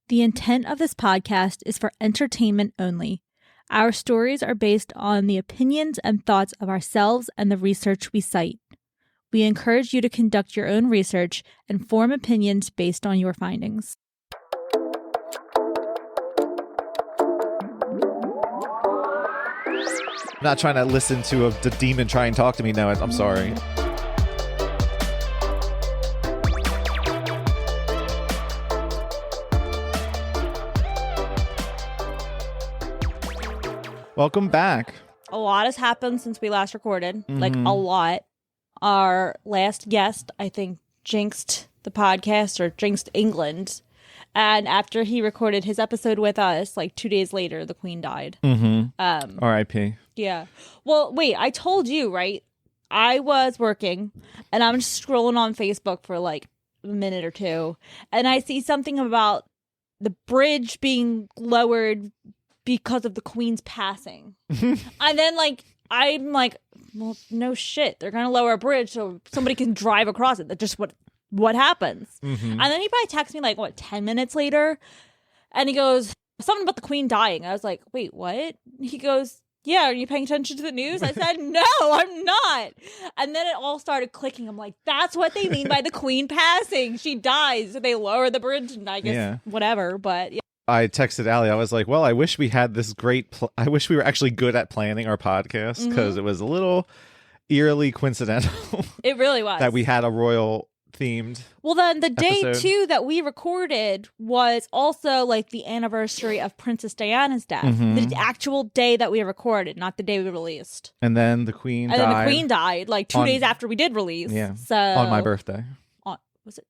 The intent of this podcast is for entertainment only. Our stories are based on the opinions and thoughts of ourselves and the research we cite. We encourage you to conduct your own research and form opinions based on your findings. I'm not trying to listen to the demon try and talk to me. No, I'm sorry. Welcome back. A lot has happened since we last recorded. Like, a lot. Our last guest, I think, jinxed the podcast or jinxed England. And after he recorded his episode with us, like 2 days later, the Queen died. R.I.P. Yeah. Well, wait, I told you, right? I was working and I'm just scrolling on Facebook for like a minute or two. And I see something about the bridge being lowered because of the Queen's passing. And then I'm like, well, no shit. They're going to lower a bridge so somebody can drive across it. That's just what happens. And then he probably texts me 10 minutes later. And he goes, something about the Queen dying. I was like, wait, what? He goes, yeah, are you paying attention to the news? I said, no, I'm not. And then it all started clicking. I'm like, that's what they mean by the Queen passing. She dies. So they lower the bridge and I guess whatever. But yeah. I texted Allie. I was like, well, I wish we had this great... I wish we were actually good at planning our podcast because it was a little eerily coincidental. It really was. That we had a royal themed Well, then the day episode. too that we recorded was also like the anniversary of Princess Diana's death. The actual day that we recorded, not the day we released. And then the Queen died. And then the Queen died like 2 days after we did release. Yeah. So On my birthday. Was it?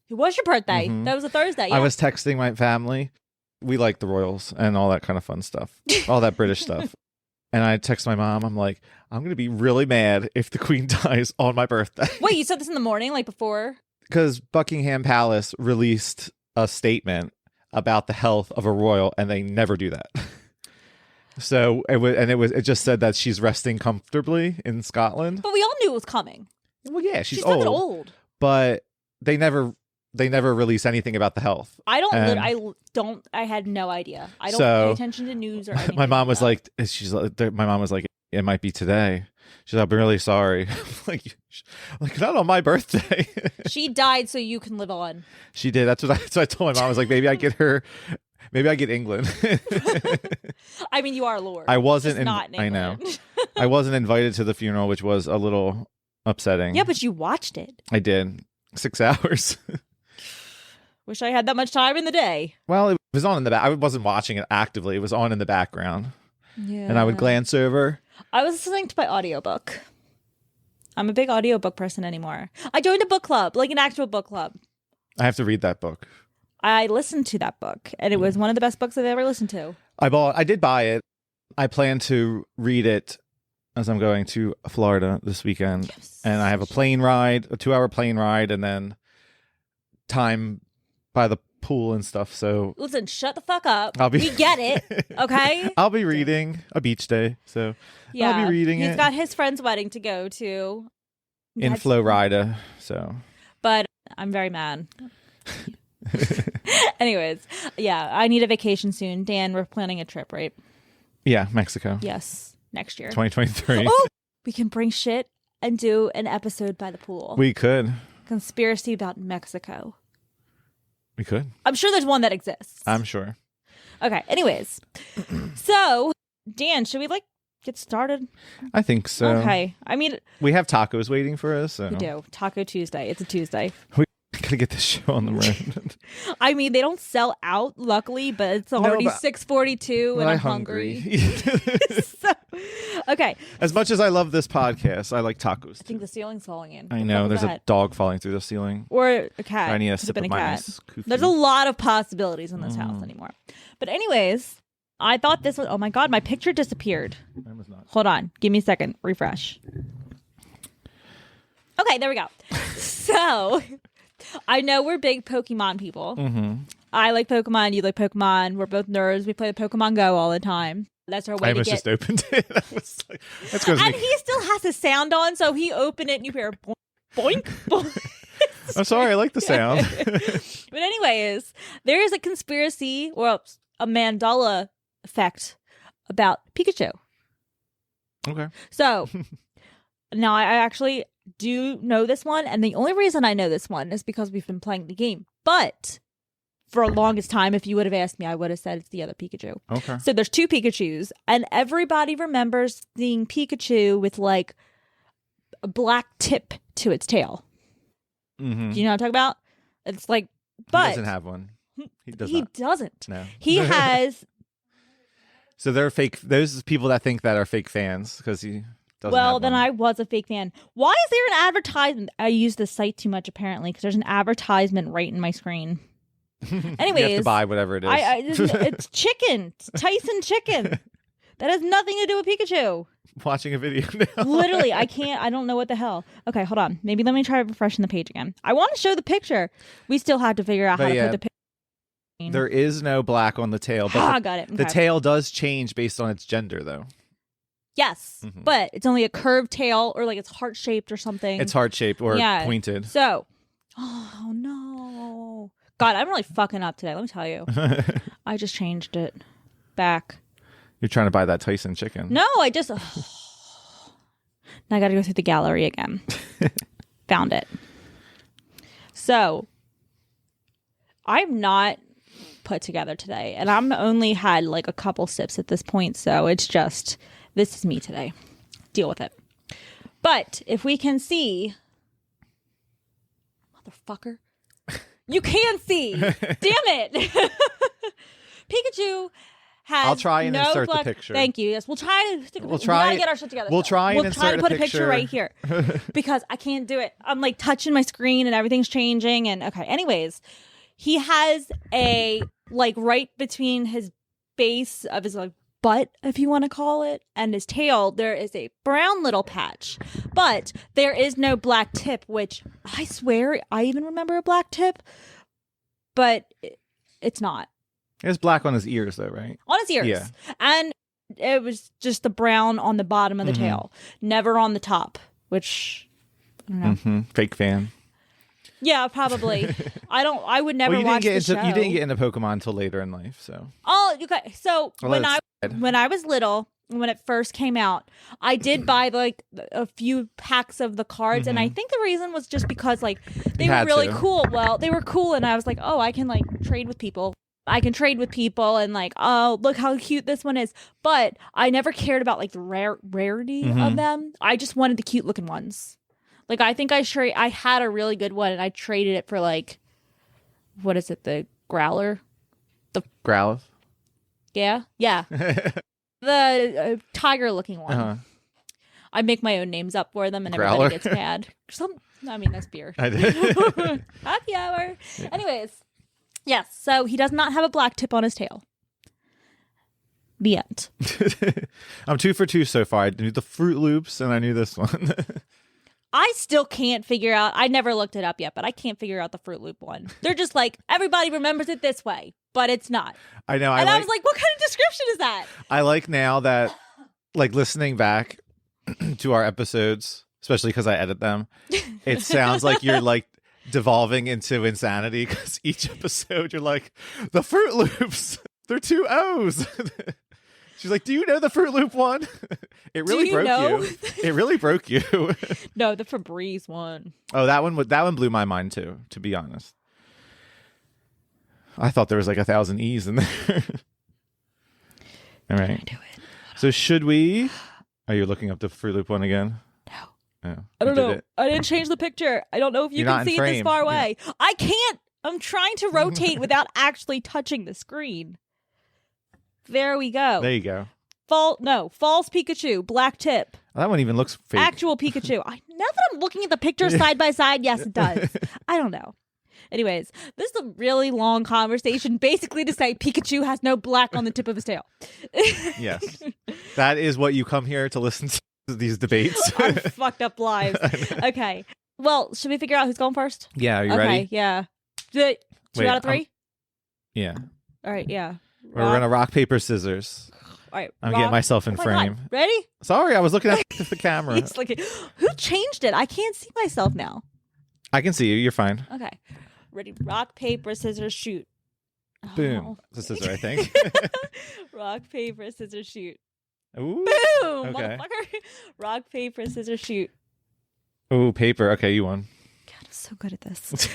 It was your birthday. That was a Thursday. Yeah. I was texting my family. We like the royals and all that kind of fun stuff. All that British stuff. And I text my mom. I'm like, I'm going to be really mad if the Queen dies on my birthday. Wait, you said this in the morning, like before? Because Buckingham Palace released a statement about the health of a royal, and they never do that. So it just said that she's resting comfortably in Scotland. But we all knew it was coming. Well, yeah, she's not that old. old. But they never release anything about the health. I had no idea. I don't pay attention to news or anything. My mom was like, my mom was like, it might be today. She's like, I'm really sorry. like not on my birthday. She died so you can live on. She did. That's what I told my mom. I was like, maybe I get England. I mean, you are Lord. I wasn't not in England. I know. I wasn't invited to the funeral, which was a little upsetting. Yeah, but you watched it. I did. 6 hours. Wish I had that much time in the day. Well, it was on in the back. I wasn't watching it actively. It was on in the background. Yeah. And I would glance over. I was listening to my audiobook. I'm a big audiobook person anymore. I joined a book club, like an actual book club. I have to read that book. I listened to that book, and it was one of the best books I've ever listened to. I did buy it. I plan to read it as I'm going to Florida this weekend. Yes. And I have a 2-hour plane ride, and then time by the pool and stuff. So listen, shut the fuck up. We get it, okay? I'll be reading a beach day, so yeah, I'll be reading He's got his friend's wedding to go to in Florida. So, but I'm very mad. Anyways, yeah, I need a vacation soon. Dan, we're planning a trip, right? Yeah, Mexico. Yes, next year, 2023. Oh, we can bring shit and do an episode by the pool. We could. Conspiracy about Mexico. We could. I'm sure there's one that exists. I'm sure. Okay. Anyways, so Dan, should we get started? I think so. Okay. I mean, we have tacos waiting for us. So. We do. Taco Tuesday. It's a Tuesday. We gotta get this show on the road. I mean, they don't sell out, luckily, but it's already 6:42 and I'm hungry. So, okay. As much as I love this podcast, I like tacos. I think the ceiling's falling in. I know. There's a dog falling through the ceiling. Or a cat. I need a sip of my ice. There's a lot of possibilities in this house anymore. But anyways, I thought this was... Oh my God, my picture disappeared. Mine was not. Hold on. Give me a second. Refresh. Okay, there we go. So... I know we're big Pokemon people. I like Pokemon. You like Pokemon. We're both nerds. We play Pokemon Go all the time. That's our way to get... just opened it. I was like, and he still has his sound on, so he opened it and you hear boink, boink, boink. I'm sorry, I like the sound. But anyways, there is a conspiracy or a Mandela effect about Pikachu. Okay. So now I actually do know this one, and the only reason I know this one is because we've been playing the game. But for a longest time, if you would have asked me, I would have said it's the other Pikachu. Okay. So there's two Pikachus, and everybody remembers seeing Pikachu with like a black tip to its tail. Mm-hmm. Do you know what I'm talking about? It's like, but he doesn't have one. He doesn't. No. He has. So they're fake. Those people that think that are fake fans because he doesn't. Well, have then one. I was a fake fan. Why is there an advertisement? I use the site too much apparently because there's an advertisement right in my screen. Anyways, you have to buy whatever it is. It's chicken. It's Tyson chicken. That has nothing to do with Pikachu. Watching a video now. Literally, I can't. I don't know what the hell. Okay, hold on. Maybe let me try refreshing the page again. I want to show the picture. We still have to figure out how to put the picture. There is no black on the tail, but got it. Okay. The tail does change based on its gender, though. Yes, but it's only a curved tail, or like it's heart shaped or something. It's heart shaped or pointed. So, oh no, God, I'm really fucking up today. Let me tell you, I just changed it back. You're trying to buy that Tyson chicken. No, I just. Now I got to go through the gallery again. Found it. So, I'm not put together today, and I'm only had like a couple sips at this point, so it's just this is me today. Deal with it. But if we can see, motherfucker, you can see. Damn it, Pikachu. I'll try and insert black... the picture. Thank you. Yes, we'll try to. We gotta get our shit together. We'll try and insert to put a picture right here because I can't do it. I'm like touching my screen and everything's changing. And okay, anyways, he has a like right between his base of his like butt, if you want to call it, and his tail. There is a brown little patch, but there is no black tip. Which I swear I even remember a black tip, but it's not. He has black on his ears, though, right? On his ears. Yeah. And it was just the brown on the bottom of the tail. Never on the top, which, I don't know. Fake fan. Yeah, probably. I would never watch the show. You didn't get into Pokemon until later in life, so. Oh, okay. So when I was little, when it first came out, I did buy like a few packs of the cards, and I think the reason was just because like they were really cool. Well, they were cool, and I was like, oh, I can like trade with people. I can trade with people and like, oh, look how cute this one is. But I never cared about like the rarity of them. I just wanted the cute looking ones. Like I think I had a really good one and I traded it for like, what is it? The Growler? Growlithe? Yeah. Yeah. The tiger looking one. I make my own names up for them and Growler? Everybody gets mad. I mean, that's beer. I did. Happy hour. Yeah. Anyways. Yes, so he does not have a black tip on his tail. The end. I'm 2 for 2 so far. I knew the Fruit Loops and I knew this one. I still can't figure out. I never looked it up yet, but I can't figure out the Fruit Loop one. They're just like, everybody remembers it this way, but it's not. I know. And I was like, what kind of description is that? I like now that, like, listening back to our episodes, especially because I edit them, it sounds like you're like, devolving into insanity because each episode you're like, the Fruit Loops, they're 2 O's. She's like, do you know the Fruit Loop one? It really broke you. It really broke you. No, the Febreze one. Oh, that one blew my mind too, to be honest. I thought there was like 1,000 E's in there. All right. Do it. So should we? Are you looking up the Fruit Loop one again? No. Oh, I don't know. I didn't change the picture. I don't know if you can see it this far away. Yeah. I can't. I'm trying to rotate without actually touching the screen. There we go. There you go. False Pikachu, black tip. Oh, that one even looks fake. Actual Pikachu. Now that I'm looking at the picture side by side, yes, it does. I don't know. Anyways, this is a really long conversation, basically to say Pikachu has no black on the tip of his tail. Yes. That is what you come here to listen to. These debates. Our fucked up lives. Okay. Well, should we figure out who's going first? Yeah. Are you ready? Okay. Yeah. 2 out of 3? Yeah. All right. Yeah. We're going to rock, paper, scissors. All right. I'm getting myself in frame. God. Ready? Sorry, I was looking at the camera. It's like, who changed it? I can't see myself now. I can see you. You're fine. Okay. Ready? Rock, paper, scissors, shoot. Boom. Oh. The scissor, I think. Rock, paper, scissors, shoot. Ooh. Boom, Okay. motherfucker. Rock, paper, scissors, shoot. Ooh, paper. Okay, you won. God, I'm so good at this.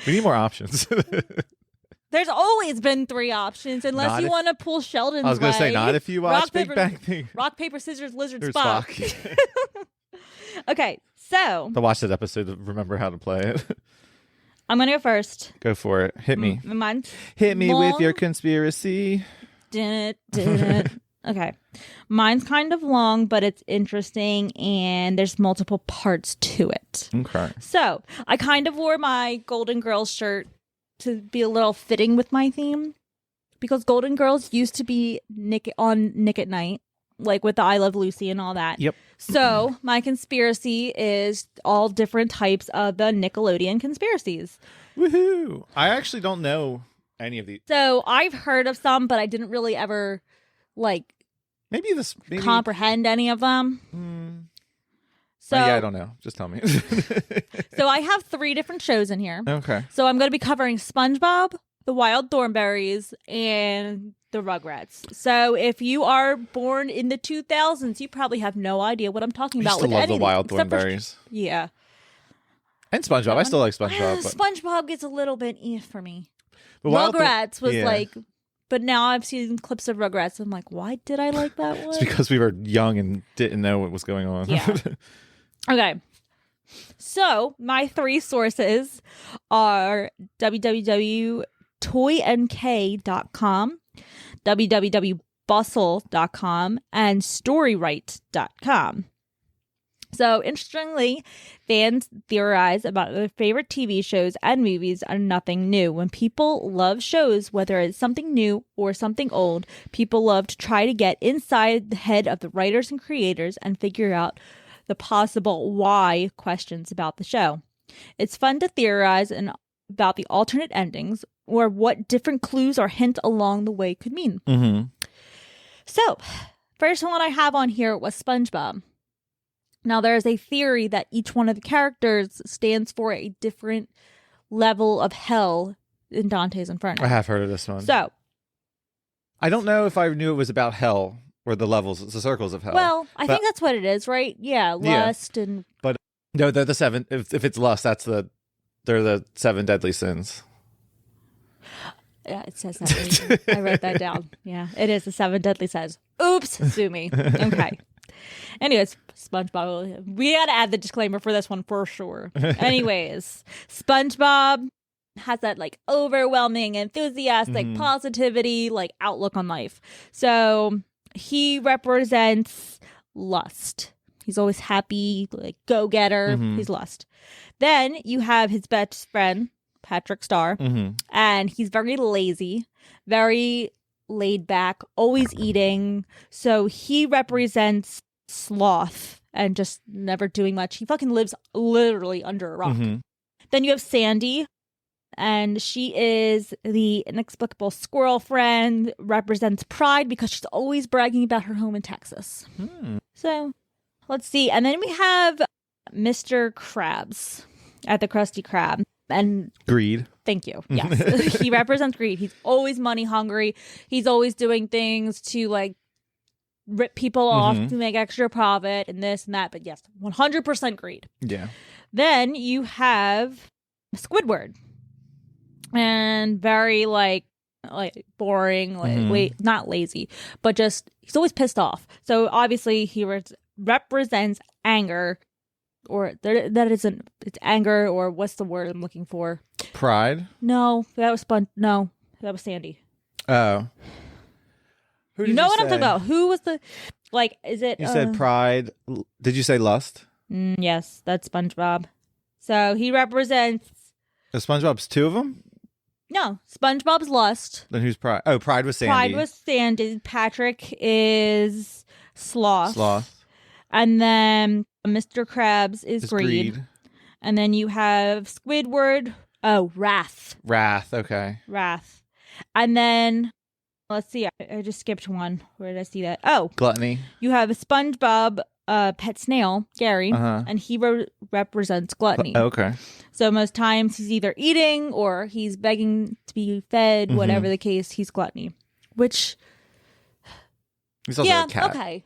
We need more options. There's always been 3 options, unless Not you if- want to pull Sheldon's I was going to say, way. not if you watch Rock, Big paper- Bang Theory. Rock, paper, scissors, lizard, There's Spock. Spock. Okay, so To watch that episode to remember how to play it. I'm going to go first. Go for it. Hit me. Mine's Hit me long. with your conspiracy. Okay. Mine's kind of long, but it's interesting, and there's multiple parts to it. Okay. So I kind of wore my Golden Girls shirt to be a little fitting with my theme, because Golden Girls used to be Nick at Night, like with the I Love Lucy and all that. Yep. So my conspiracy is all different types of the Nickelodeon conspiracies. Woohoo! I actually don't know any of these. So I've heard of some, but I didn't really ever like Maybe comprehend any of them. So yeah, I don't know. Just tell me. So I have 3 different shows in here. Okay. So I'm going to be covering SpongeBob, the Wild Thornberrys, and the Rugrats. So if you are born in the 2000s, you probably have no idea what I'm talking I about. used to with love any the of Wild these, except for- Thornberries. Yeah. And SpongeBob. I still like SpongeBob. But SpongeBob gets a little bit for me. the Wild Rugrats was yeah. like, but now I've seen clips of Rugrats. I'm like, why did I like that one? It's because we were young and didn't know what was going on. Yeah. Okay. So my 3 sources are www.toynk.com, www.bustle.com, and storywrite.com. So, interestingly, fans theorize about their favorite TV shows and movies are nothing new. When people love shows, whether it's something new or something old, people love to try to get inside the head of the writers and creators and figure out the possible why questions about the show. It's fun to theorize about the alternate endings or what different clues or hints along the way could mean. Mm-hmm. So, first one I have on here was SpongeBob. Now, there's a theory that each one of the characters stands for a different level of hell in Dante's Inferno. I have heard of this one. So, I don't know if I knew it was about hell or the levels, the circles of hell. well, I think that's what it is, right? Yeah, lust and... No, they're the 7. If it's lust, they're the 7 deadly sins. Yeah, it says that. I wrote that down. Yeah, it is the 7 deadly sins. Oops, sue me. Okay. Anyways, SpongeBob. We got to add the disclaimer for this one for sure. Anyways, SpongeBob has that like overwhelming, enthusiastic, positivity, like outlook on life. So he represents lust. He's always happy, like go-getter. He's lust. Then you have his best friend, Patrick Star, and he's very lazy, very laid back, always eating. So he represents sloth and just never doing much. He fucking lives literally under a rock. Then you have Sandy, and she is the inexplicable squirrel friend, represents pride because she's always bragging about her home in Texas. So let's see. And then we have Mr. Krabs at the Krusty Krab. And greed. Thank you. Yes. He represents greed. He's always money hungry. He's always doing things to like rip people off to make extra profit and this and that. But yes, 100% greed. Yeah. Then you have Squidward. And very like boring, like not lazy, but just he's always pissed off. So obviously he represents anger. Or that isn't, it's anger, or what's the word I'm looking for? Pride? No, that was No, that was Sandy. Oh. Who You know what I'm talking about? Who was the, like, is it? You said pride. Did you say lust? Yes, that's SpongeBob. So he represents. SpongeBob's 2 of them? No, SpongeBob's lust. Then who's pride? Oh, pride was Sandy. Pride was Sandy. Patrick is sloth. Sloth. And then Mr. Krabs is greed. And then you have Squidward. Oh, wrath. Wrath. Okay. Wrath. And then, let's see. I just skipped one. Where did I see that? Oh. Gluttony. You have SpongeBob a pet snail, Gary, and he represents gluttony. Okay. So most times he's either eating or he's begging to be fed, whatever the case, he's gluttony. Which, he's also a cat. Okay.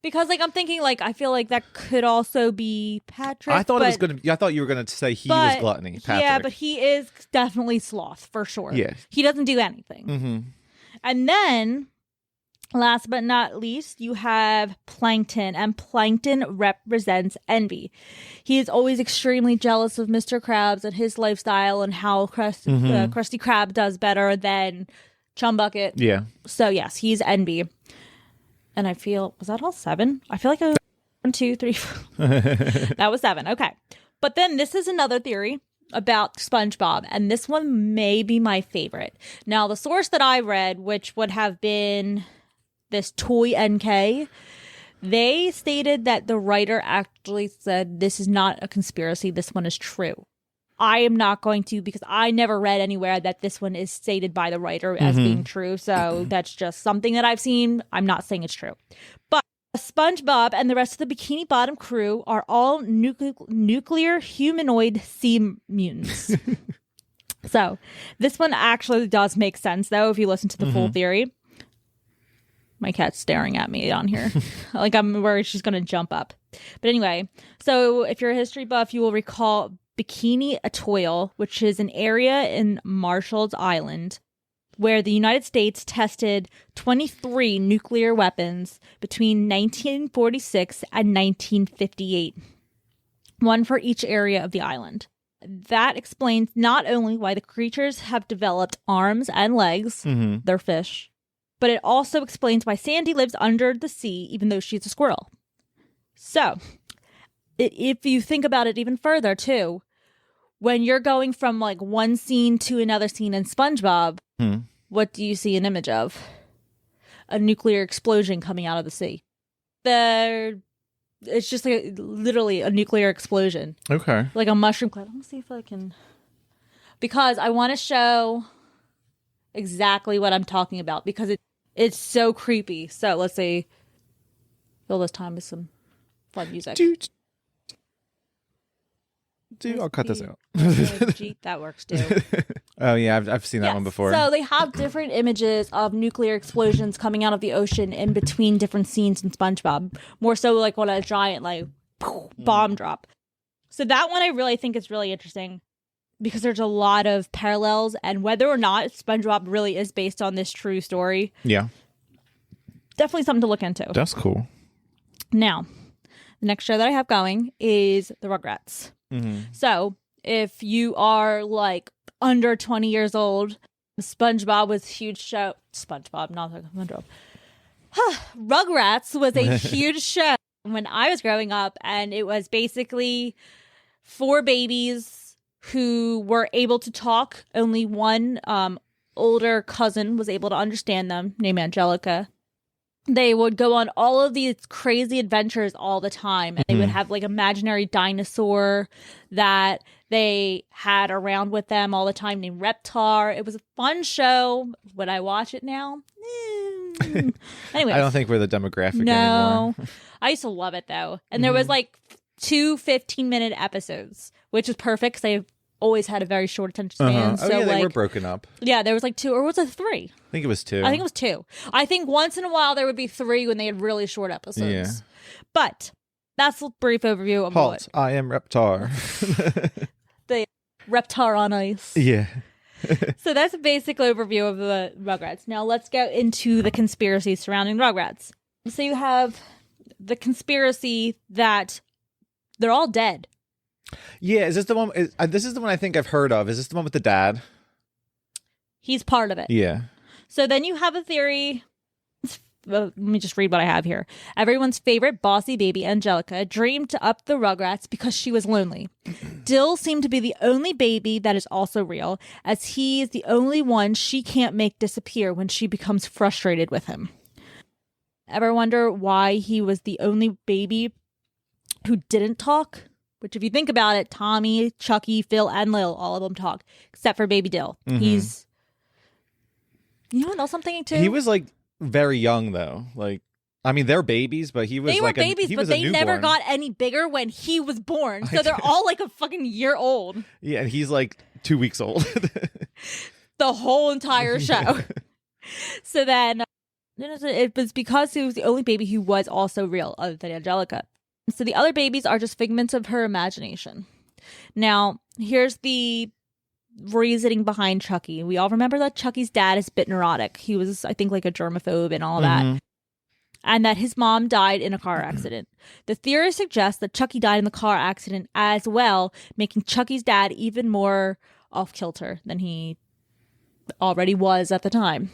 Because like I'm thinking like I feel like that could also be Patrick. I thought I thought you were gonna say he was gluttony. Patrick. Yeah, but he is definitely sloth for sure. Yeah. He doesn't do anything. And then, last but not least, you have Plankton, and Plankton represents envy. He is always extremely jealous of Mr. Krabs and his lifestyle and how Krusty Krab does better than Chumbucket. Yeah. So yes, he's envy. And I feel, was that all 7? I feel like I was 1, 2, 3, 4. That was 7. Okay. But then this is another theory about SpongeBob, and this one may be my favorite. Now, the source that I read, which would have been this Toy NK, they stated that the writer actually said this is not a conspiracy, this one is true. I am not going to, because I never read anywhere that this one is stated by the writer as being true. So that's just something that I've seen. I'm not saying it's true. But SpongeBob and the rest of the Bikini Bottom crew are all nuclear humanoid sea mutants. So this one actually does make sense, though, if you listen to the full theory. My cat's staring at me on here. Like I'm worried she's going to jump up. But anyway, so if you're a history buff, you will recall Bikini Atoll, which is an area in Marshall's Island, where the United States tested 23 nuclear weapons between 1946 and 1958, one for each area of the island. That explains not only why the creatures have developed arms and legs, they're fish, but it also explains why Sandy lives under the sea, even though she's a squirrel. So, if you think about it even further, too, when you're going from like one scene to another scene in SpongeBob, what do you see an image of? A nuclear explosion coming out of the sea. It's just like literally a nuclear explosion. Okay. Like a mushroom cloud. Let me see if I can... Because I want to show exactly what I'm talking about, because it's so creepy. So let's see. Fill this time with some fun music. Dude, I'll cut this out. That works too. Oh yeah, I've seen that one before. So they have different images of nuclear explosions coming out of the ocean in between different scenes in SpongeBob. More so like on a giant like bomb drop. So that one I really think is really interesting because there's a lot of parallels, and whether or not SpongeBob really is based on this true story. Yeah. Definitely something to look into. That's cool. Now, the next show that I have going is The Rugrats. So if you are like under 20 years old, SpongeBob was a huge show. SpongeBob, not like SpongeBob. Rugrats was a huge show when I was growing up, and it was basically 4 babies who were able to talk. Only one older cousin was able to understand them, named Angelica. They would go on all of these crazy adventures all the time. And they would have like imaginary dinosaur that they had around with them all the time named Reptar. It was a fun show. Would I watch it now? Anyway, I don't think we're the demographic anymore. I used to love it though. And there was like 2 15-minute episodes, which is perfect because they always had a very short attention span. So yeah, they were broken up. Yeah, there was like 2, or was it 3? I think it was 2. I think it was 2. I think once in a while there would be 3 when they had really short episodes. Yeah. But that's a brief overview of Halt, I am Reptar. The Reptar on ice. Yeah. So that's a basic overview of the Rugrats. Now let's go into the conspiracy surrounding Rugrats. So you have the conspiracy that they're all dead. Yeah, is this the one? This is the one I think I've heard of. Is this the one with the dad? He's part of it. Yeah. So then you have a theory. Let me just read what I have here. Everyone's favorite bossy baby, Angelica, dreamed to up the Rugrats because she was lonely. Dill seemed to be the only baby that is also real, as he is the only one she can't make disappear when she becomes frustrated with him. Ever wonder why he was the only baby who didn't talk? Which, if you think about it, Tommy, Chucky, Phil, and Lil, all of them talk, except for Baby Dill. He's... You know what else I'm thinking, too? He was, like, very young, though. Like, I mean, they're babies, but he was They like were babies, but they never got any bigger when he was born. So they're all like a fucking year old. Yeah, and he's like 2 weeks old. The whole entire show. So then it was because he was the only baby who was also real, other than Angelica. So the other babies are just figments of her imagination. Now, here's the reasoning behind Chucky. We all remember that Chucky's dad is a bit neurotic. He was, I think, like a germaphobe and all that. And that his mom died in a car accident. The theory suggests that Chucky died in the car accident as well, making Chucky's dad even more off-kilter than he already was at the time.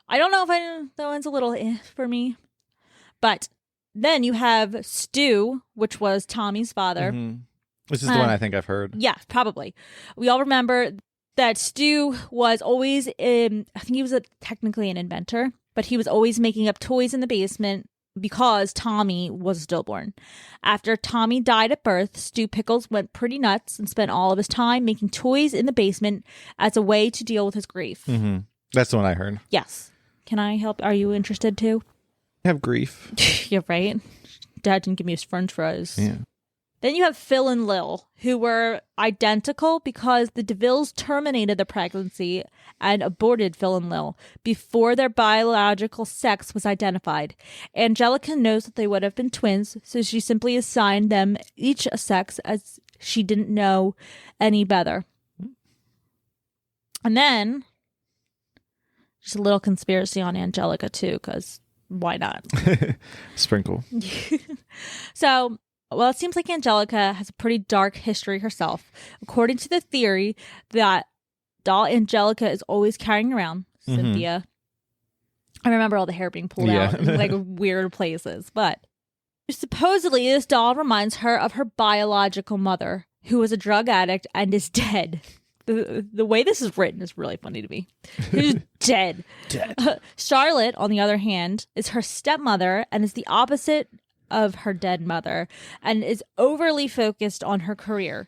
I don't know if that one's a little for me. But then you have Stu, which was Tommy's father. This is the one I think I've heard. Yeah, probably. We all remember that Stu was always I think he was technically an inventor, but he was always making up toys in the basement because Tommy was stillborn. After Tommy died at birth, Stu Pickles went pretty nuts and spent all of his time making toys in the basement as a way to deal with his grief. That's the one I heard. Yes. Can I help? Are you interested too? I have grief. You're right. Dad didn't give me his french fries. Yeah. Then you have Phil and Lil, who were identical because the DeVilles terminated the pregnancy and aborted Phil and Lil before their biological sex was identified. Angelica knows that they would have been twins, so she simply assigned them each a sex as she didn't know any better. And then, just a little conspiracy on Angelica too, because why not? Sprinkle. So... well, it seems like Angelica has a pretty dark history herself. According to the theory that doll Angelica is always carrying around, Cynthia. I remember all the hair being pulled out in like weird places. But supposedly this doll reminds her of her biological mother, who was a drug addict and is dead. The way this is written is really funny to me. Who's dead. Charlotte, on the other hand, is her stepmother and is the opposite of her dead mother and is overly focused on her career.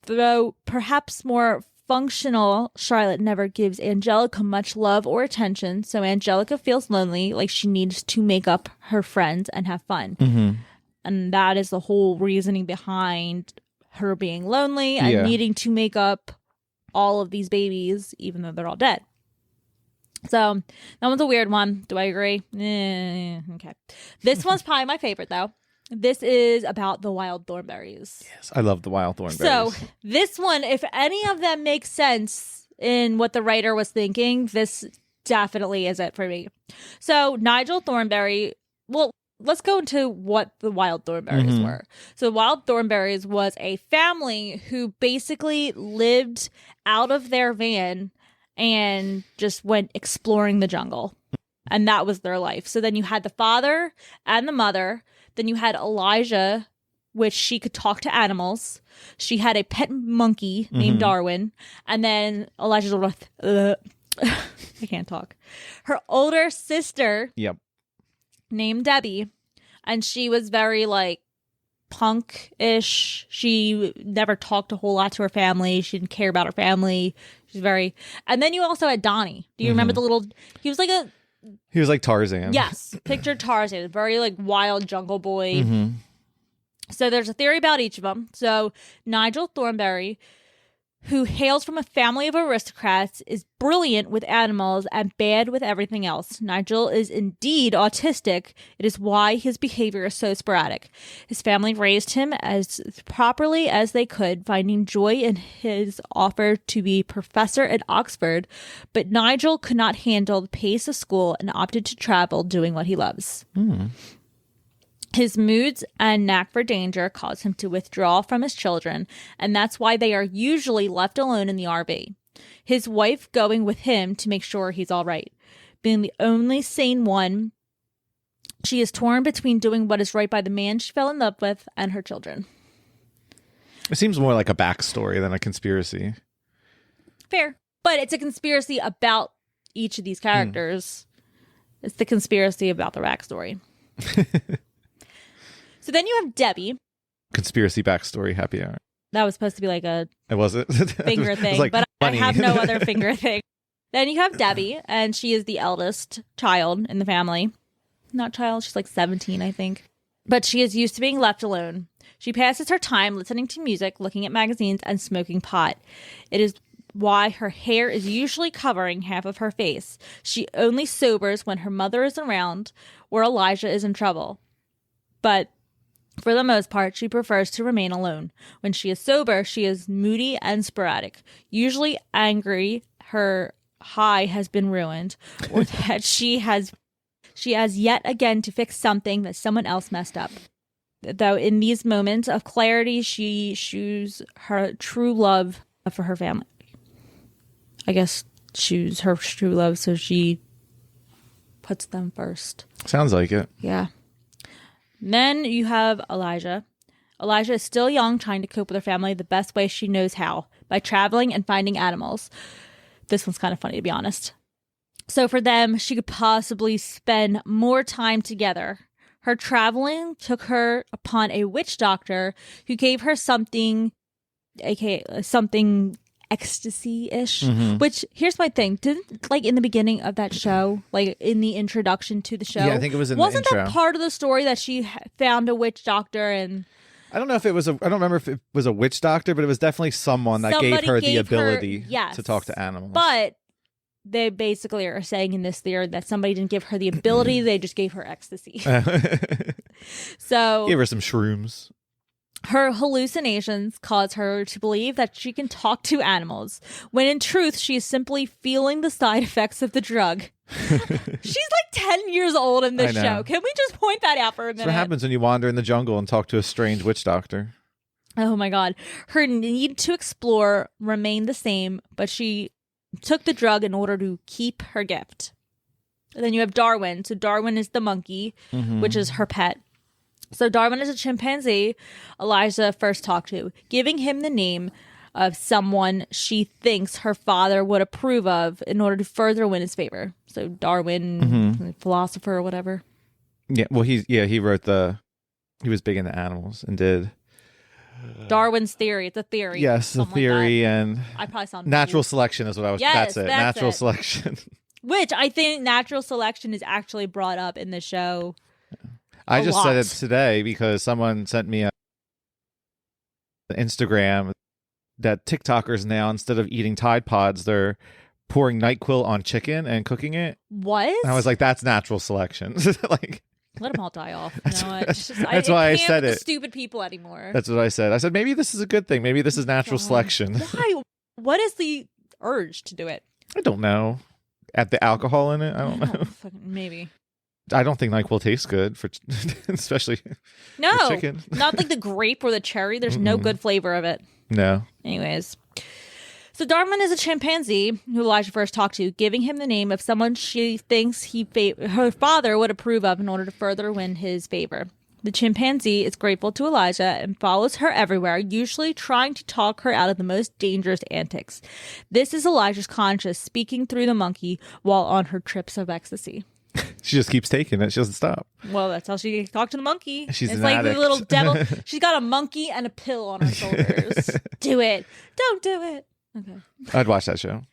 Though perhaps more functional, Charlotte never gives Angelica much love or attention, so Angelica feels lonely, like she needs to make up her friends and have fun. And that is the whole reasoning behind her being lonely and needing to make up all of these babies, even though they're all dead. So that one's a weird one. Do I agree? Okay. This one's probably my favorite, though. This is about the wild thornberries. Yes, I love the wild thornberries. So this one, if any of them make sense in what the writer was thinking, this definitely is it for me. So Nigel Thornberry, well, let's go into what the wild thornberries were. So the wild thornberries was a family who basically lived out of their van and just went exploring the jungle. And that was their life. So then you had the father and the mother. Then you had Elijah, which she could talk to animals. She had a pet monkey named Darwin. And then Elijah's older... I can't talk. Her older sister named Debbie. And she was very, like, punk-ish. She never talked a whole lot to her family. She didn't care about her family. She's very... And then you also had Donnie. Do you remember the little... He was like Tarzan. Yes. Picture Tarzan. Very, like, wild jungle boy. So there's a theory about each of them. So Nigel Thornberry, who hails from a family of aristocrats, is brilliant with animals and bad with everything else. Nigel is indeed autistic. It is why his behavior is so sporadic. His family raised him as properly as they could, finding joy in his offer to be professor at Oxford. But Nigel could not handle the pace of school and opted to travel doing what he loves. His moods and knack for danger cause him to withdraw from his children, and that's why they are usually left alone in the RV. His wife going with him to make sure he's all right. Being the only sane one, she is torn between doing what is right by the man she fell in love with and her children. It seems more like a backstory than a conspiracy. Fair. But it's a conspiracy about each of these characters. It's the conspiracy about the backstory. So then you have Debbie. Conspiracy backstory happy hour. That was supposed to be like a Was it? finger thing, like but funny. I have no other finger thing. Then you have Debbie, and she is the eldest child in the family. not child. She's like 17, I think. But she is used to being left alone. She passes her time listening to music, looking at magazines, and smoking pot. It is why her hair is usually covering half of her face. She only sobers when her mother is around or Elijah is in trouble. But for the most part, she prefers to remain alone. When she is sober, she is moody and sporadic, usually angry her high has been ruined, or that she has yet again to fix something that someone else messed up. Though in these moments of clarity, she shows her true love for her family. I guess choose her true love, so she puts them first. Sounds like it. Yeah. Then you have Elijah. Elijah is still young, trying to cope with her family the best way she knows how, by traveling and finding animals. This one's kind of funny, to be honest. So for them, she could possibly spend more time together. Her traveling took her upon a witch doctor who gave her something, aka something ecstasy-ish. Which, here's my thing. Didn't, like, in the beginning of that show, like in the introduction to the show, Yeah, I think it was in wasn't the intro. that part of the story that she found a witch doctor and... I don't know if it was I don't remember if it was a witch doctor, but it was definitely someone that gave her the ability to talk to animals. But they basically are saying in this theory that somebody didn't give her the ability, they just gave her ecstasy. So gave her some shrooms. Her hallucinations cause her to believe that she can talk to animals, when in truth she is simply feeling the side effects of the drug. She's like 10 years old in this show. Can we just point that out for a minute? That's what happens when you wander in the jungle and talk to a strange witch doctor. Oh my God. Her need to explore remained the same, but she took the drug in order to keep her gift. And then you have Darwin. So Darwin is the monkey, which is her pet. So Darwin is a chimpanzee Elijah first talked to, giving him the name of someone she thinks her father would approve of in order to further win his favor. So Darwin, philosopher or whatever. Yeah, well, he wrote he was big into animals and did Darwin's theory. It's a theory. Yes, a theory, and I probably sound natural selection is what I was. Yes, that's it. Natural selection. Which I think natural selection is actually brought up in the show. I just said it today because someone sent me an Instagram that TikTokers now, instead of eating Tide Pods, they're pouring NyQuil on chicken and cooking it. What? And I was like, that's natural selection. Like, let them all die off. That's, you know, that's why I said it. Stupid people anymore. That's what I said. I said, maybe this is a good thing. Maybe this is natural selection. Why? What is the urge to do it? I don't know. Add the alcohol in it? I don't know. Maybe. I don't think NyQuil tastes good for, especially for chicken. Not like the grape or the cherry. There's no good flavor of it. No. Anyways. So Darwin is a chimpanzee who Elijah first talked to, giving him the name of someone she thinks her father would approve of in order to further win his favor. The chimpanzee is grateful to Elijah and follows her everywhere, usually trying to talk her out of the most dangerous antics. This is Elijah's conscience speaking through the monkey while on her trips of ecstasy. She just keeps taking it. She doesn't stop. Well, that's how she talked to the monkey. She's it's an like addict. the little devil. She's got a monkey and a pill on her shoulders. Do it. Don't do it. Okay. I'd watch that show.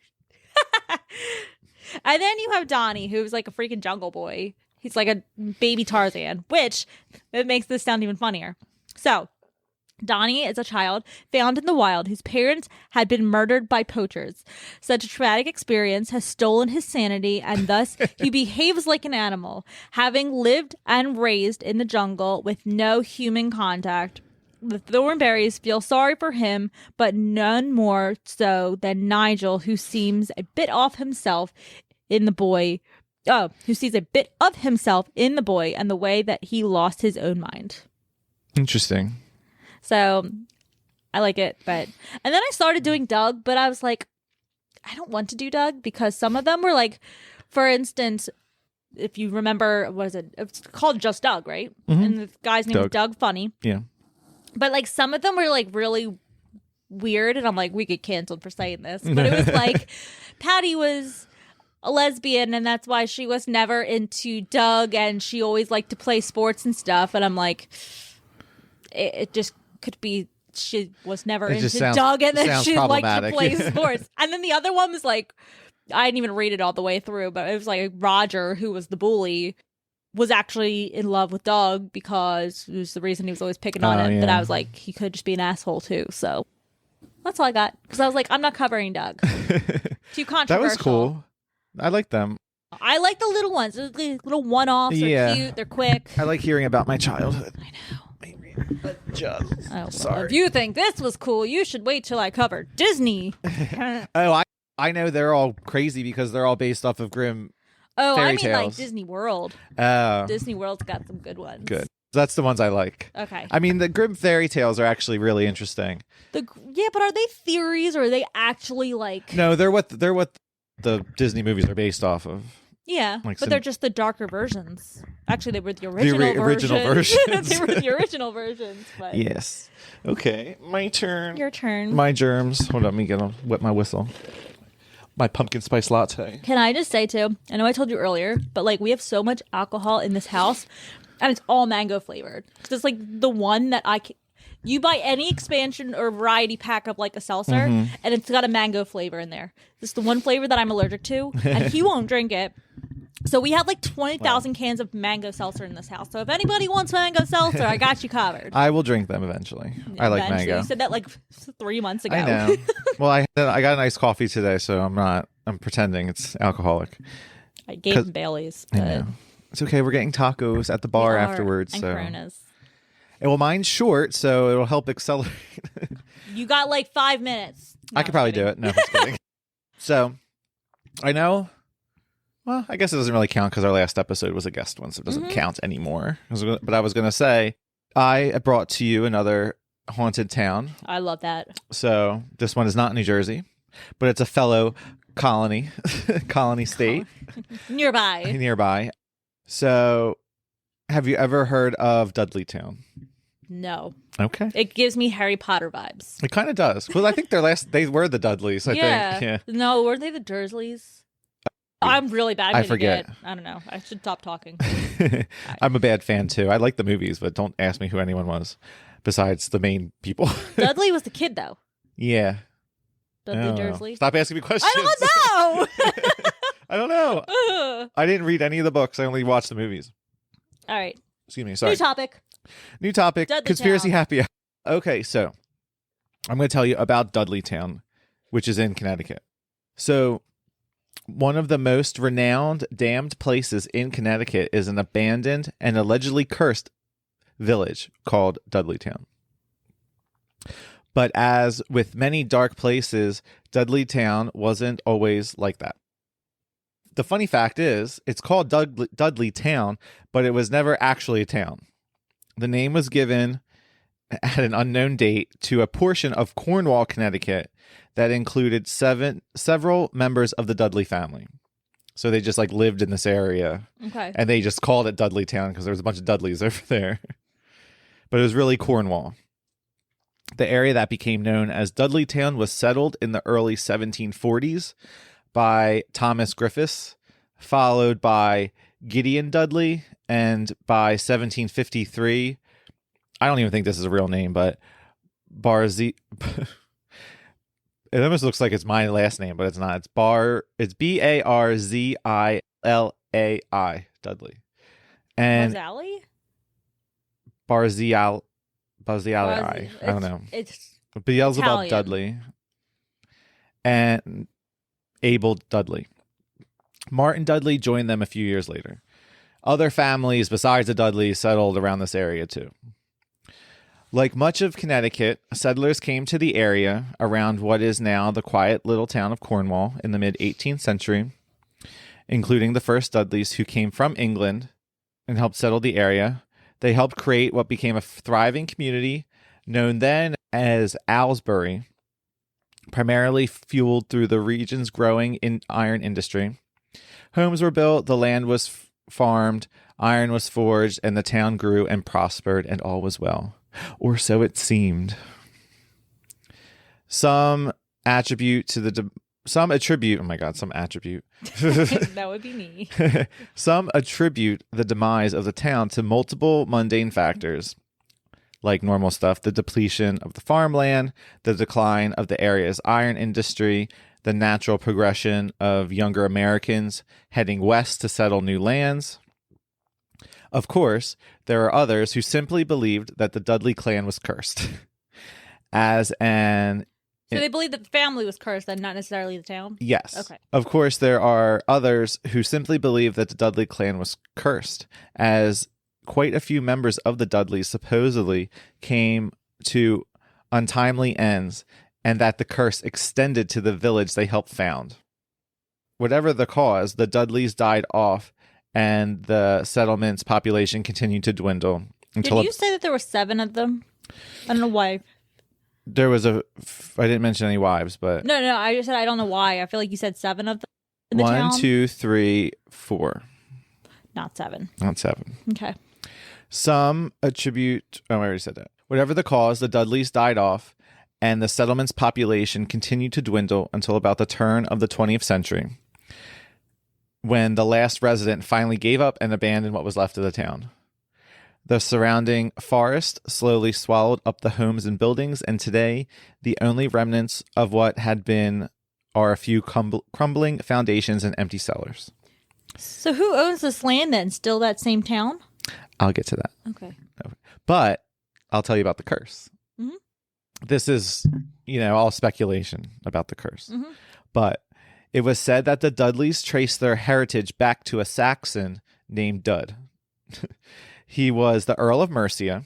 And then you have Donnie, who's like a freaking jungle boy. He's like a baby Tarzan, which it makes this sound even funnier. So, Donnie is a child found in the wild whose parents had been murdered by poachers. Such a traumatic experience has stolen his sanity, and thus he behaves like an animal, having lived and raised in the jungle with no human contact. The Thornberrys feel sorry for him, but none more so than Nigel, who seems a bit off himself in the boy. Who sees a bit of himself in the boy and the way that he lost his own mind. Interesting. So I like it, and then I started doing Doug, but I was like, I don't want to do Doug because some of them were like, for instance, if you remember, what is it? It's called Just Doug, right? And the guy's name is Doug Funny. Yeah. But like some of them were like really weird, and I'm like, we get canceled for saying this. But it was like Patty was a lesbian, and that's why she was never into Doug, and she always liked to play sports and stuff. And I'm like, it just could be she was never into Doug, and then she liked to play sports. And then the other one was like, I didn't even read it all the way through, but it was like Roger, who was the bully, was actually in love with Doug because it was the reason he was always picking on him. But I was like, he could just be an asshole too. So that's all I got. Because I was like, I'm not covering Doug. Too controversial. That was cool. I like them. I like the little ones. They're the little one-offs. They're cute. They're quick. I like hearing about my childhood. I know. Sorry. If you think this was cool, you should wait till I cover Disney. I know they're all crazy because they're all based off of Grimm I mean tales. like Disney World. Disney World's got some good ones. Good. That's the ones I like. Okay. I mean, the Grimm fairy tales are actually really interesting. Yeah, but are they theories or are they actually like? No, they're what the Disney movies are based off of. Yeah, like but they're just the darker versions. Actually, they were the original original versions. They were the original versions. But... Yes. Okay, my turn. Your turn. My germs. Hold on, let me get a wet my whistle. My pumpkin spice latte. Can I just say too? I know I told you earlier, but like we have so much alcohol in this house, and it's all mango flavored. Because it's like the one that you buy any expansion or variety pack of like a seltzer, and it's got a mango flavor in there. This is the one flavor that I'm allergic to, and he won't drink it. So we have like 20,000 cans of mango seltzer in this house. So if anybody wants mango seltzer, I got you covered. I will drink them eventually. I like mango. You said that like 3 months ago. I know. Well, I got a nice coffee today, so I'm pretending it's alcoholic. I gave him Bailey's. But... I know. It's okay. We're getting tacos at the bar afterwards. And Coronas. Well, mine's short, so it'll help accelerate. You got like 5 minutes. No, I could probably do it. No, I'm just kidding. So, I know. Well, I guess it doesn't really count because our last episode was a guest one, so it doesn't count anymore. But I was going to say, I brought to you another haunted town. I love that. So this one is not New Jersey, but it's a fellow colony state. Nearby. So have you ever heard of Dudleytown? No. Okay. It gives me Harry Potter vibes. It kind of does. Well, I think they were the Dudleys, I think. Yeah. No, weren't they the Dursleys? I'm really bad. I forget. I don't know. I should stop talking. I'm a bad fan too. I like the movies, but don't ask me who anyone was besides the main people. Dudley was the kid, though. Yeah. Dudley Dursley. Stop asking me questions. I don't know. I don't know. I didn't read any of the books. I only watched the movies. All right. Excuse me. Sorry. New topic. Dudleytown. Conspiracy happy hour. Okay, so I'm going to tell you about Dudleytown, which is in Connecticut. So one of the most renowned damned places in Connecticut is an abandoned and allegedly cursed village called Dudleytown. But as with many dark places, Dudleytown wasn't always like that. The funny fact is, it's called Dudleytown, but it was never actually a town. The name was given at an unknown date to a portion of Cornwall, Connecticut, that included several members of the Dudley family. So they just like lived in this area. Okay. And they just called it Dudleytown because there was a bunch of Dudleys over there. But it was really Cornwall. The area that became known as Dudleytown was settled in the early 1740s by Thomas Griffiths, followed by Gideon Dudley, and by 1753, I don't even think this is a real name, but Barzilai. It almost looks like it's my last name, but it's not. It's Barzilai, Dudley. And Barzilai. I don't know. It's Beelzebub Italian. Dudley. And Abel Dudley. Martin Dudley joined them a few years later. Other families besides the Dudleys settled around this area too. Like much of Connecticut, settlers came to the area around what is now the quiet little town of Cornwall in the mid-18th century, including the first Dudleys who came from England and helped settle the area. They helped create what became a thriving community known then as Aylesbury, primarily fueled through the region's growing iron industry. Homes were built, the land was farmed, iron was forged, and the town grew and prospered, and all was well. Or so it seemed. Some attribute. That would be me. Some attribute the demise of the town to multiple mundane factors, like normal stuff: the depletion of the farmland, the decline of the area's iron industry, the natural progression of younger Americans heading west to settle new lands, Of course, there are others who simply believed that the Dudley clan was cursed. As an So they believe that the family was cursed and not necessarily the town? Yes. Okay. Of course, there are others who simply believe that the Dudley clan was cursed, as quite a few members of the Dudleys supposedly came to untimely ends, and that the curse extended to the village they helped found. Whatever the cause, the Dudleys died off, and the settlement's population continued to dwindle. Did you say that there were 7 of them? I don't know why. There was I didn't mention any wives, but... No, I just said I don't know why. I feel like you said 7 of them in the 1, town. 2, 3, 4. Not 7. Not 7. Okay. Some attribute... Oh, I already said that. Whatever the cause, the Dudleys died off, and the settlement's population continued to dwindle until about the turn of the 20th century, when the last resident finally gave up and abandoned what was left of the town. The surrounding forest slowly swallowed up the homes and buildings, and today the only remnants of what had been are a few crumbling foundations and empty cellars. So who owns this land then? Still that same town? I'll get to that. Okay. But I'll tell you about the curse. Mm-hmm. This is, all speculation about the curse. Mm-hmm. But it was said that the Dudleys traced their heritage back to a Saxon named Dud. He was the Earl of Mercia,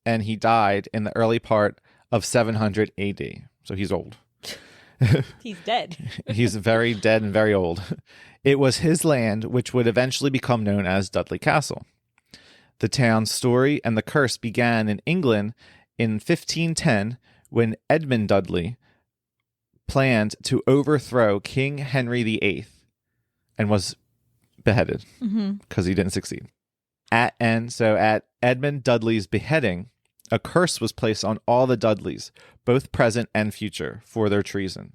and he died in the early part of 700 AD. So he's old. He's dead. He's very dead and very old. It was his land which would eventually become known as Dudley Castle. The town's story and the curse began in England in 1510 when Edmund Dudley planned to overthrow King Henry VIII and was beheaded because he didn't succeed. At Edmund Dudley's beheading, a curse was placed on all the Dudleys, both present and future, for their treason.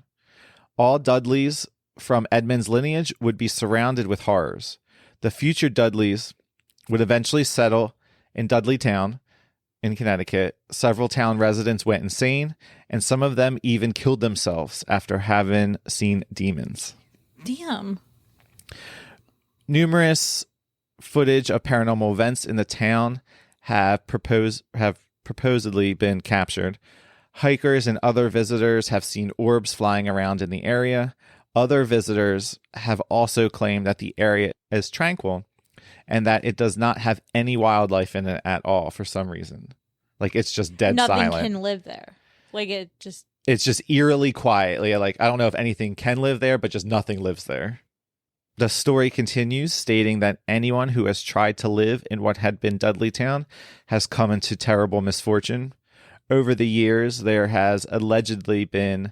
All Dudleys from Edmund's lineage would be surrounded with horrors. The future Dudleys would eventually settle in Dudleytown in Connecticut. Several town residents went insane, and some of them even killed themselves after having seen demons. Damn. Numerous footage of paranormal events in the town have supposedly been captured. Hikers and other visitors have seen orbs flying around in the area. Other visitors have also claimed that the area is tranquil and that it does not have any wildlife in it at all for some reason. Like, it's just dead silent. Nothing can live there. Like, it's just eerily quietly. Like, I don't know if anything can live there, but just nothing lives there. The story continues, stating that anyone who has tried to live in what had been Dudleytown has come into terrible misfortune. Over the years, there has allegedly been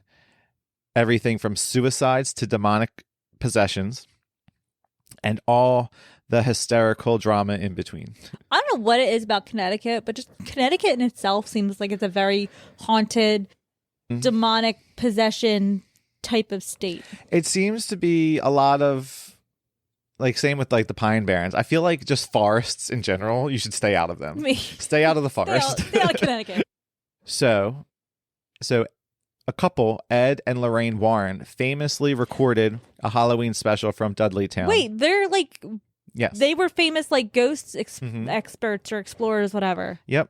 everything from suicides to demonic possessions and all the hysterical drama in between. I don't know what it is about Connecticut, but just Connecticut in itself seems like it's a very haunted, demonic possession type of state. It seems to be a lot of, like, same with like the Pine Barrens. I feel like just forests in general, you should stay out of them. Stay out of the forest. Stay out of Connecticut. So a couple, Ed and Lorraine Warren, famously recorded a Halloween special from Dudleytown. Wait, they're like, yes, they were famous like ghosts experts or explorers, whatever. Yep.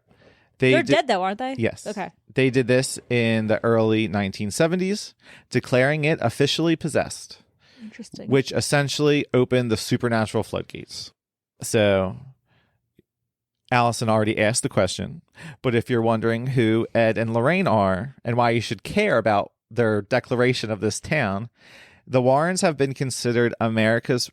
They're dead though, aren't they? Yes. Okay. They did this in the early 1970s, declaring it officially possessed. Interesting. Which essentially opened the supernatural floodgates. So, Allison already asked the question, but if you're wondering who Ed and Lorraine are and why you should care about their declaration of this town, the Warrens have been considered America's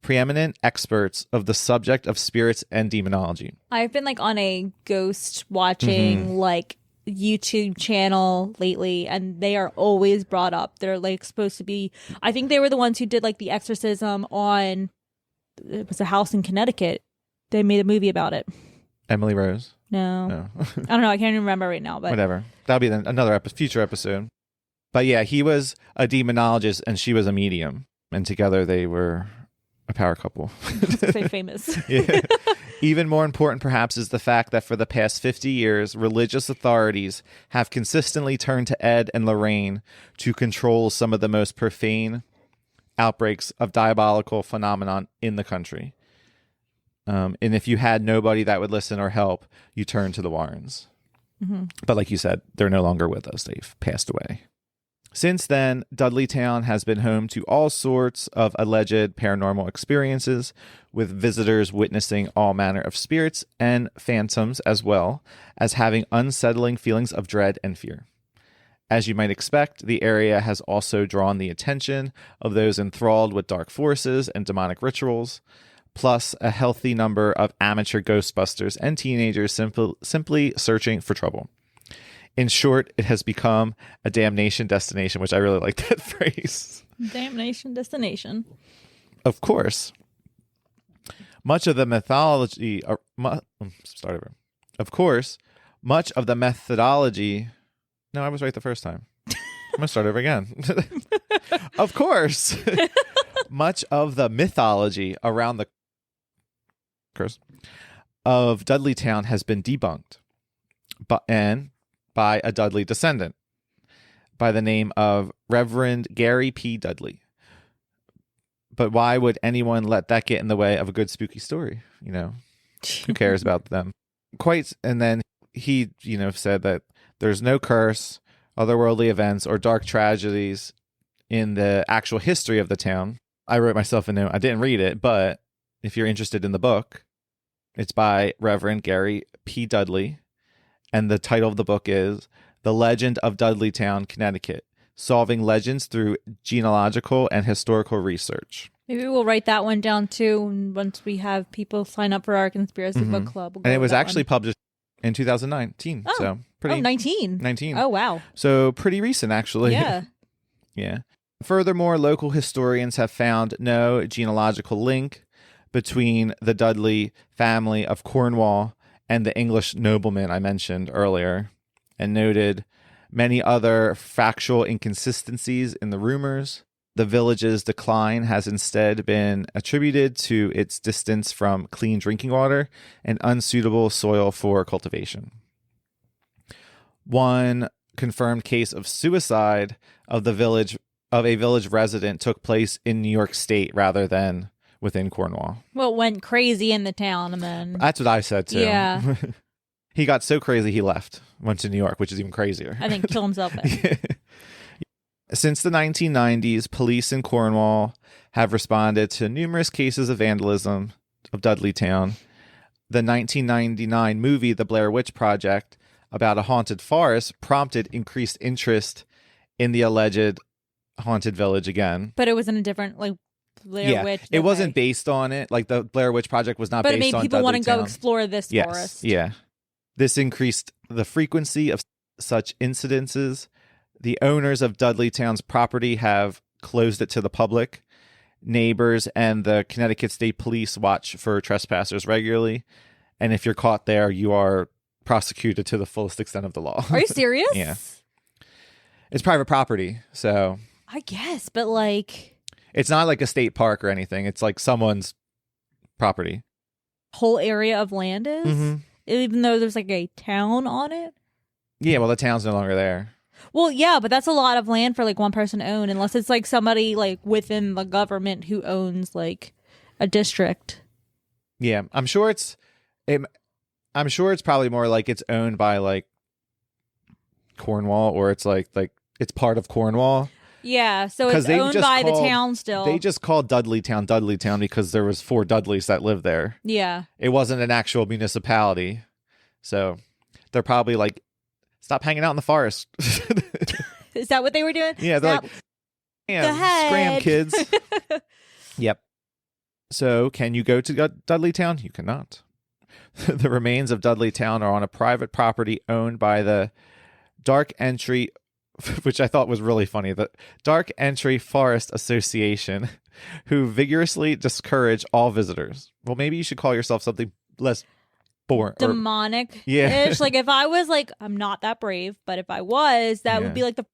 preeminent experts of the subject of spirits and demonology. I've been like on a ghost watching like YouTube channel lately, and they are always brought up. They're like supposed to be, I think they were the ones who did like the exorcism on, it was a house in Connecticut. They made a movie about it. Emily Rose? No. I don't know. I can't even remember right now, but whatever. That'll be another future episode. But yeah, he was a demonologist and she was a medium, and together they were a power couple. Say famous. Yeah. Even more important, perhaps, is the fact that for the past 50 years, religious authorities have consistently turned to Ed and Lorraine to control some of the most profane outbreaks of diabolical phenomenon in the country. And if you had nobody that would listen or help, you turn to the Warrens. Mm-hmm. But like you said, they're no longer with us. They've passed away. Since then, Dudleytown has been home to all sorts of alleged paranormal experiences, with visitors witnessing all manner of spirits and phantoms, as well as having unsettling feelings of dread and fear. As you might expect, the area has also drawn the attention of those enthralled with dark forces and demonic rituals, plus a healthy number of amateur ghostbusters and teenagers simply searching for trouble. In short, it has become a damnation destination, which I really like that phrase. Damnation destination. Of course, much of the methodology... start over. Of course, much of the methodology... No, I was right the first time. I'm going to start over again. Of course, much of the mythology around the curse of Dudleytown has been debunked. And by a Dudley descendant by the name of Reverend Gary P. Dudley. But why would anyone let that get in the way of a good spooky story? You know, who cares about them? And then he, said that there's no curse, otherworldly events, or dark tragedies in the actual history of the town. I wrote myself a note. I didn't read it, but if you're interested in the book, it's by Reverend Gary P. Dudley. And the title of the book is The Legend of Dudleytown, Connecticut, Solving Legends Through Genealogical and Historical Research. Maybe we'll write that one down too once we have people sign up for our conspiracy book club. We'll and it was actually published in 2019. Oh. So pretty 19. 19. Oh, wow. So pretty recent, actually. Yeah. Yeah. Furthermore, local historians have found no genealogical link between the Dudley family of Cornwall and the English nobleman I mentioned earlier, and noted many other factual inconsistencies in the rumors. The village's decline has instead been attributed to its distance from clean drinking water and unsuitable soil for cultivation. One confirmed case of suicide of a village resident took place in New York State rather than within Cornwall. Well, it went crazy in the town, and then... That's what I said, too. Yeah. He got so crazy he left, went to New York, which is even crazier. I think kill himself there. Since the 1990s, police in Cornwall have responded to numerous cases of vandalism of Dudleytown. The 1999 movie, The Blair Witch Project, about a haunted forest, prompted increased interest in the alleged haunted village again. But it was in a different, Blair Witch. It wasn't based on it. Like the Blair Witch Project was not based on Dudleytown. But it made people want to go explore this forest. Yeah. This increased the frequency of such incidences. The owners of Dudleytown's property have closed it to the public. Neighbors and the Connecticut State Police watch for trespassers regularly. And if you're caught there, you are prosecuted to the fullest extent of the law. Are you serious? Yeah. It's private property, so... I guess, but It's not like a state park or anything. It's like someone's property. Whole area of land is? Mm-hmm. Even though there's a town on it? Yeah, well, the town's no longer there. Well, yeah, but that's a lot of land for one person to own, unless it's somebody within the government who owns a district. Yeah, I'm sure it's probably more it's owned by Cornwall, or it's it's part of Cornwall. Yeah, so it's owned by the town still. They just called Dudleytown because there was 4 Dudleys that lived there. Yeah. It wasn't an actual municipality. So they're probably stop hanging out in the forest. Is that what they were doing? Yeah, they're scram, kids. Yep. So can you go to Dudleytown? You cannot. The remains of Dudleytown are on a private property owned by the Dark Entry, which I thought was really funny, the Dark Entry Forest Association, who vigorously discourage all visitors. Well, maybe you should call yourself something less boring. Demonic-ish. Yeah. If I was I'm not that brave, but if I was, that would be the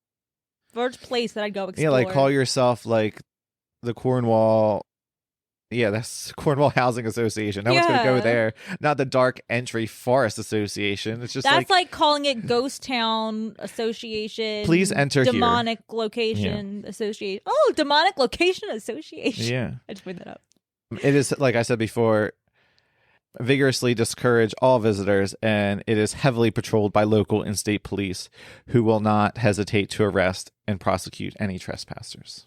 first place that I'd go explore. Yeah, call yourself the Cornwall... Yeah, that's Cornwall Housing Association. No one's going to go there. Not the Dark Entry Forest Association. It's just that's calling it Ghost Town Association. Please enter Demonic Location Association. Oh, Demonic Location Association. Yeah. I just made that up. It is, like I said before, vigorously discourage all visitors, and it is heavily patrolled by local and state police who will not hesitate to arrest and prosecute any trespassers.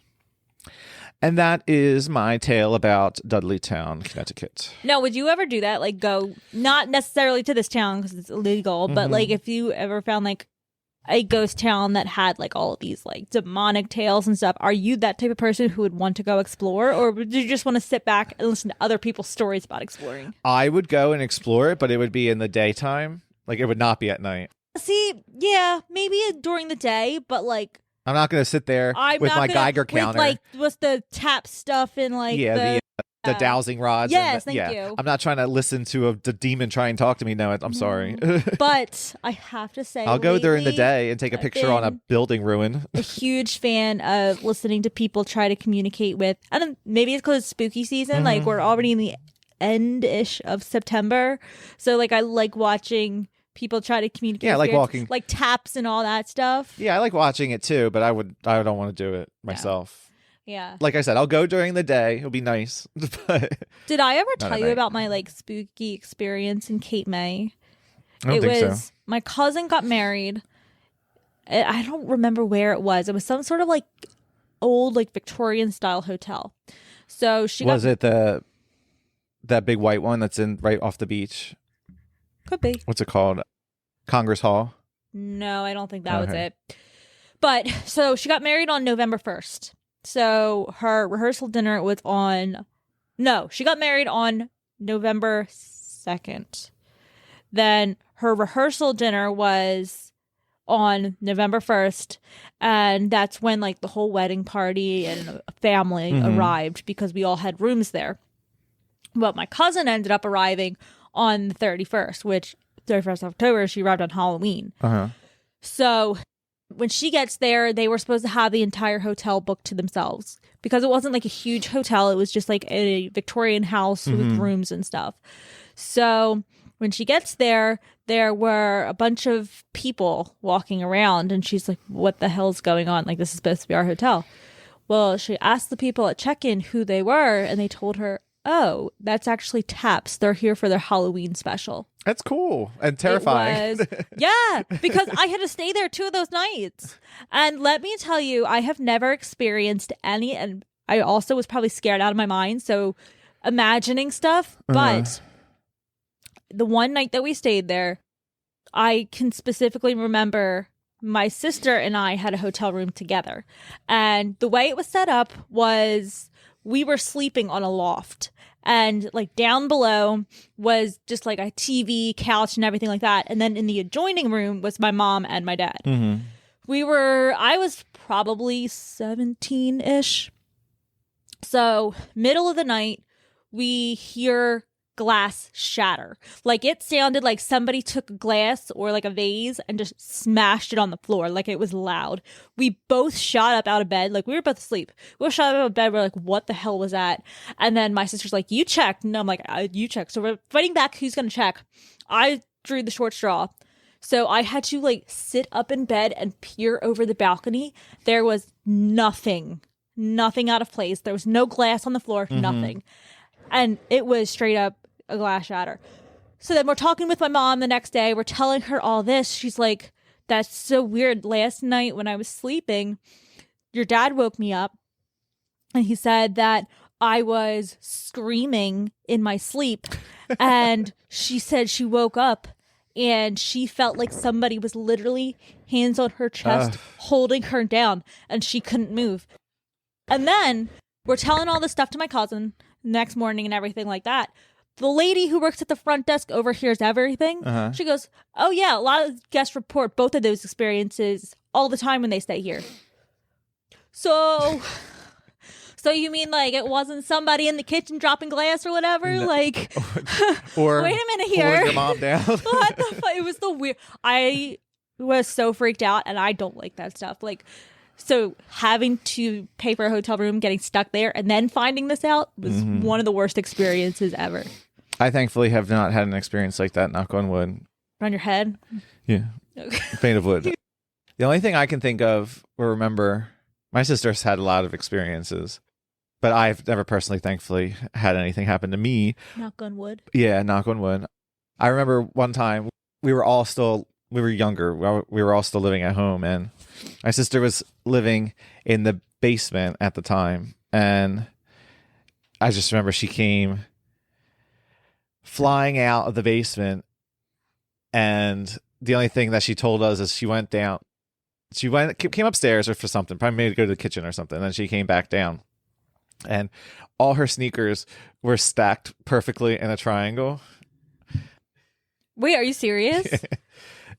And that is my tale about Dudleytown, Connecticut. Now, would you ever do that? Like, go not necessarily to this town because it's illegal, but like if you ever found like a ghost town that had like all of these like demonic tales and stuff, are you that type of person who would want to go explore, or would you just want to sit back and listen to other people's stories about exploring? I would go and explore it, but it would be in the daytime. Like, it would not be at night. See, yeah, maybe during the day, but like I'm not going to sit there with my Geiger counter. With, like, what's the tap stuff and like the dowsing rods. Yes, thank you. I'm not trying to listen to the demon try and talk to me. No, I'm sorry. But I have to say, I'll go during the day and take a picture on a building ruin. A huge fan of listening to people try to communicate with. I don't. Maybe it's because it's spooky season. Like, we're already in the end-ish of September, so like I like watching people try to communicate. Yeah, I like walking, like taps and all that stuff. Yeah, I like watching it too, but I don't want to do it myself. Yeah. Like I said, I'll go during the day. It'll be nice. But did I ever tell you about my like spooky experience in Cape May? I don't think so. My cousin got married. I don't remember where it was. It was some sort of like old like Victorian style hotel. So it that big white one that's in right off the beach? Could be. What's it called? Congress Hall? No, I don't think that was it. But so she got married on November 1st. So her rehearsal dinner was she got married on November 2nd. Then her rehearsal dinner was on November 1st. And that's when like the whole wedding party and a family arrived because we all had rooms there. But my cousin ended up arriving on the 31st, which 31st of October, she arrived on Halloween. So when she gets there, they were supposed to have the entire hotel booked to themselves because it wasn't like a huge hotel. It was just like a Victorian house with rooms and stuff. So when she gets there, there were a bunch of people walking around and she's like, what the hell's going on? Like, this is supposed to be our hotel. Well, she asked the people at check-in who they were and they told her, oh, that's actually Taps. They're here for their Halloween special. That's cool and terrifying. Yeah, because I had to stay there 2 of those nights. And let me tell you, I have never experienced any, and I also was probably scared out of my mind, so imagining stuff. But the one night that we stayed there, I can specifically remember my sister and I had a hotel room together. And the way it was set up was we were sleeping on a loft. And like down below was just like a TV, couch, and everything like that. And then in the adjoining room was my mom and my dad. I was probably 17-ish. So middle of the night, we hear glass shatter. Like it sounded like somebody took a glass or like a vase and just smashed it on the floor. Like it was loud. We both shot up out of bed. Like we were both asleep. We were shot up out of bed. We're like, what the hell was that? And then my sister's like, you check. And I'm like, you check. So we're fighting back. Who's going to check? I drew the short straw. So I had to like sit up in bed and peer over the balcony. There was nothing out of place. There was no glass on the floor, nothing. And it was straight up a glass shatter. So then we're talking with my mom the next day. We're telling her all this. She's like, that's so weird. Last night when I was sleeping, your dad woke me up and he said that I was screaming in my sleep. And she said she woke up and she felt like somebody was literally hands on her chest holding her down and she couldn't move. And then we're telling all this stuff to my cousin next morning and everything like that. The lady who works at the front desk overhears everything. She goes, oh yeah, a lot of guests report both of those experiences all the time when they stay here. So you mean like it wasn't somebody in the kitchen dropping glass or whatever? No. Like, or wait a minute here. Pulling your mom down. What the fuck? It was the weird. I was so freaked out and I don't like that stuff. Like, so having to pay for a hotel room, getting stuck there, and then finding this out was one of the worst experiences ever. I thankfully have not had an experience like that, knock on wood. On your head? Yeah. Paint of wood. The only thing I can think of or remember, my sister's had a lot of experiences. but I've never personally, thankfully, had anything happen to me. Knock on wood. Yeah, knock on wood. I remember one time we were younger. We were all still living at home, and my sister was living in the basement at the time. And I just remember she came flying out of the basement, and the only thing that she told us is she came upstairs or for something, probably maybe to go to the kitchen or something. And then she came back down, and all her sneakers were stacked perfectly in a triangle. Wait, are you serious?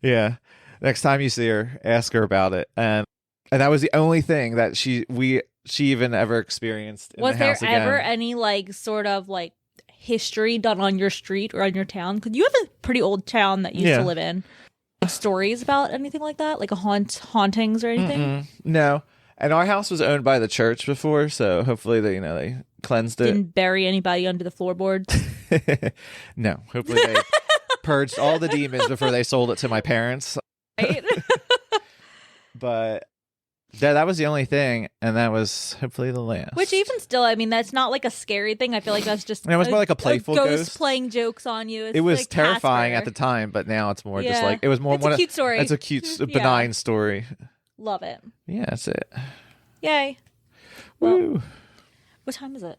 Yeah. Next time you see her, ask her about it. And that was the only thing that she even ever experienced in Was the house there again. ever any like sort of like history done on your street or on your town? Because you have a pretty old town that you used to live in. Like stories about anything like that, like hauntings or anything? No. And our house was owned by the church before, so hopefully they cleansed it. Didn't bury anybody under the floorboards. No, hopefully they purged all the demons before they sold it to my parents. Right? But that was the only thing, and that was hopefully the last. Which even still, I mean, that's not like a scary thing. I feel like that's just it was more like a playful ghost playing jokes on you. It's it was like terrifying Casper. at the time, but now it's more just like it was more. It's a cute story. It's a cute, benign story. Love it. Yeah, that's it. Yay! Woo! Well, what time is it?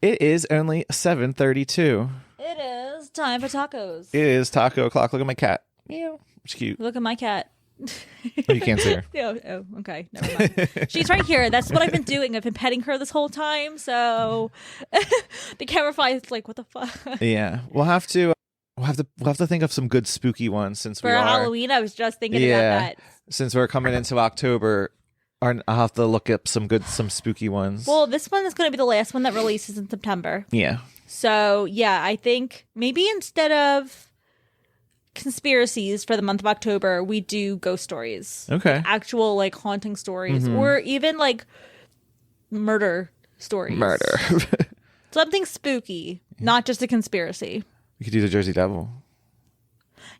It is only 7:32. It is time for tacos. It is taco o'clock. Look at my cat. Meow. It's cute. Look at my cat. Oh, you can't see her. Oh, okay. Never mind. She's right here. That's what I've been doing. I've been petting her this whole time. So the camera is like, what the fuck? Yeah, we'll have to think of some good spooky ones since For Halloween, I was just thinking about that. Since we're coming into October, I'll have to look up some spooky ones. Well, this one is going to be the last one that releases in September. Yeah. So yeah, I think maybe instead of conspiracies for the month of October, we do ghost stories. Okay. Like actual like haunting stories, or even like murder stories. Murder. Something spooky, not just a conspiracy. We could do the Jersey Devil.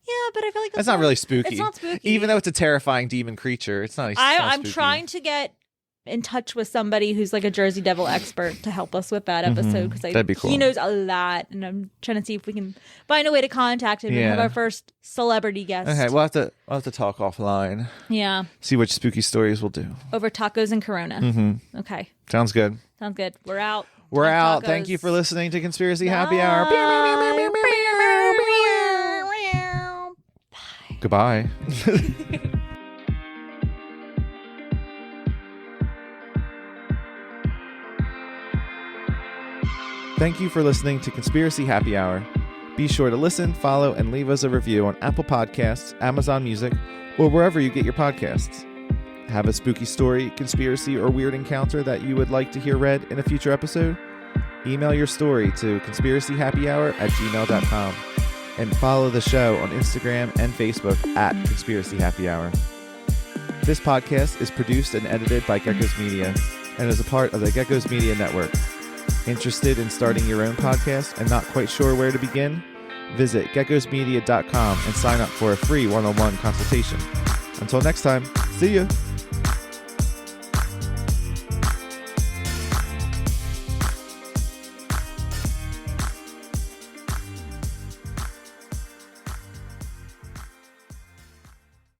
Yeah, but I feel like That's not really spooky. It's not spooky. Even though it's a terrifying demon creature, it's not. I'm spooky. trying to get in touch with somebody who's like a Jersey Devil expert to help us with that episode because That'd be cool. he knows a lot, and I'm trying to see if we can find a way to contact him and have our first celebrity guest. Okay, we'll have to talk offline. Yeah, See which spooky stories we'll do. over tacos and Corona. Okay, Sounds good. sounds good. We're out. We're Time out. tacos. Thank you for listening to Conspiracy Happy Hour. Goodbye. Thank you for listening to Conspiracy Happy Hour. Be sure to listen, follow, and leave us a review on Apple Podcasts, Amazon Music, or wherever you get your podcasts. Have a spooky story, conspiracy, or weird encounter that you would like to hear read in a future episode? Email your story to conspiracyhappyhour@gmail.com and follow the show on Instagram and Facebook @conspiracyhappyhour. This podcast is produced and edited by Geckos Media and is a part of the Geckos Media Network. Interested in starting your own podcast and not quite sure where to begin? Visit geckosmedia.com and sign up for a free one-on-one consultation. Until next time, see ya!